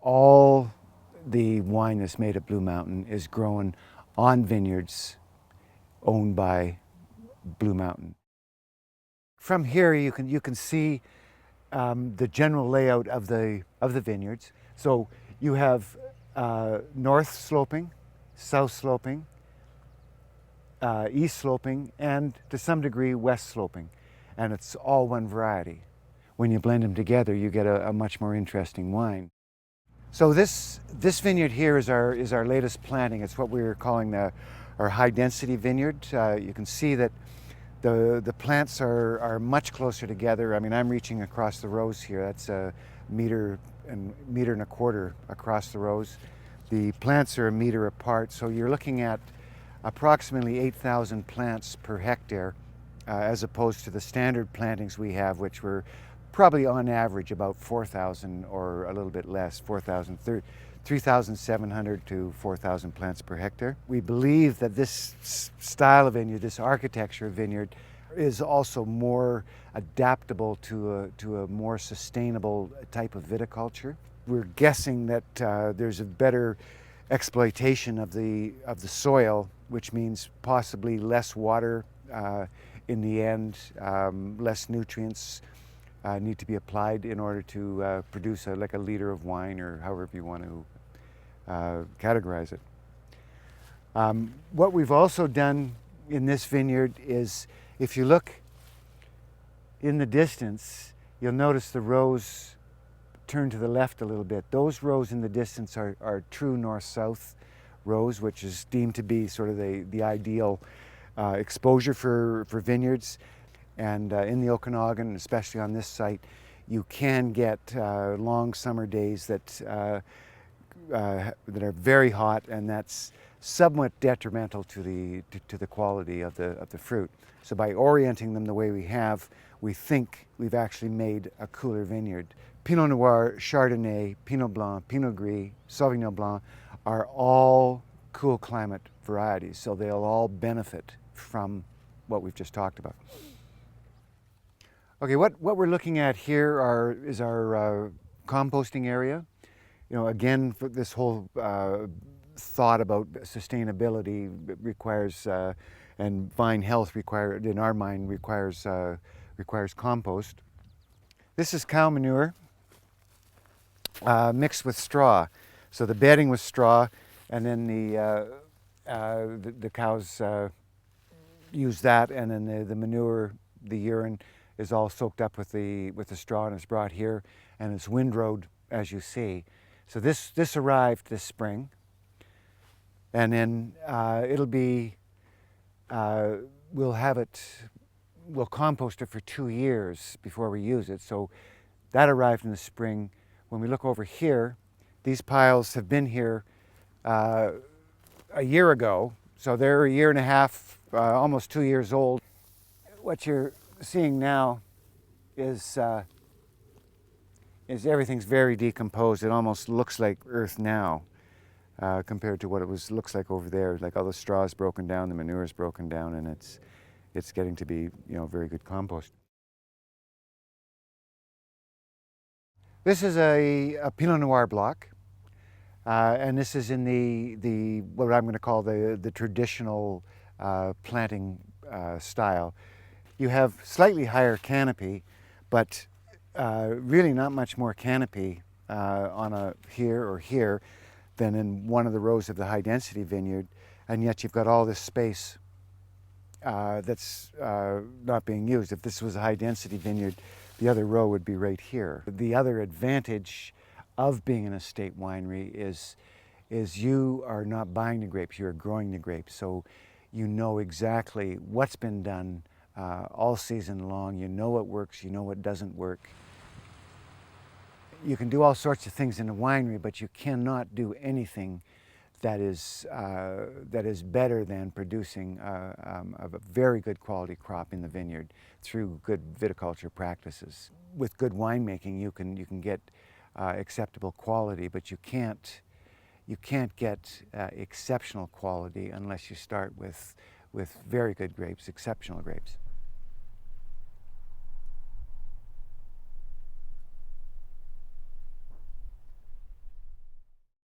all the wine that's made at Blue Mountain is grown on vineyards owned by Blue Mountain. From here, you can see the general layout of the vineyards. So you have north sloping, south sloping, east sloping, and to some degree west sloping, and it's all one variety. When you blend them together, you get a much more interesting wine. So this vineyard here is our latest planting. It's what we're calling our high density vineyard. You can see that the plants are much closer together. I mean, I'm reaching across the rows here. That's a meter and a quarter across the rows. The plants are a meter apart, so you're looking at approximately 8,000 plants per hectare, as opposed to the standard plantings we have, which were probably on average about 4,000 or a little bit less, 3,700 to 4,000 plants per hectare. We believe that this style of vineyard, this architecture of vineyard, is also more adaptable to a more sustainable type of viticulture. We're guessing that there's a better exploitation of the soil, which means possibly less water in the end, less nutrients need to be applied in order to produce like a liter of wine, or however you want to categorize it. What we've also done in this vineyard is, if you look in the distance, you'll notice the rows turn to the left a little bit. Those rows in the distance are true north-south rows, which is deemed to be sort of the ideal exposure for vineyards. And in the Okanagan, especially on this site, you can get long summer days that are very hot, and that's somewhat detrimental to the quality of the fruit. So by orienting them the way we have, we think we've actually made a cooler vineyard. Pinot Noir, Chardonnay, Pinot Blanc, Pinot Gris, Sauvignon Blanc are all cool climate varieties, so they'll all benefit from what we've just talked about. Okay, what we're looking at here is our composting area. You know, again, for this whole thought about sustainability requires, and vine health in our mind requires compost. This is cow manure mixed with straw. So the bedding was straw, and then the cows use that, and then the manure, the urine, is all soaked up with the straw, and it's brought here, and it's windrowed, as you see. So this arrived this spring, and then it'll be we'll compost it for 2 years before we use it. So that arrived in the spring. When we look over here, these piles have been here a year ago, so they're a year and a half, almost 2 years old. What you're seeing now is everything's very decomposed. It almost looks like earth now compared to what it looks like over there. Like all the straw is broken down, the manure is broken down, and it's getting to be, you know, very good compost. This is a Pinot Noir block, and this is in the what I'm going to call the traditional planting style. You have slightly higher canopy, but really not much more canopy on here or here than in one of the rows of the high density vineyard, and yet you've got all this space that's not being used. If this was a high density vineyard, the other row would be right here. The other advantage of being an estate winery is you are not buying the grapes, you're growing the grapes. So you know exactly what's been done all season long. You know what works, you know what doesn't work. You can do all sorts of things in a winery, but you cannot do anything that is better than producing a very good quality crop in the vineyard through good viticulture practices. With good winemaking, you can get acceptable quality, but you can't get exceptional quality unless you start with very good grapes, exceptional grapes.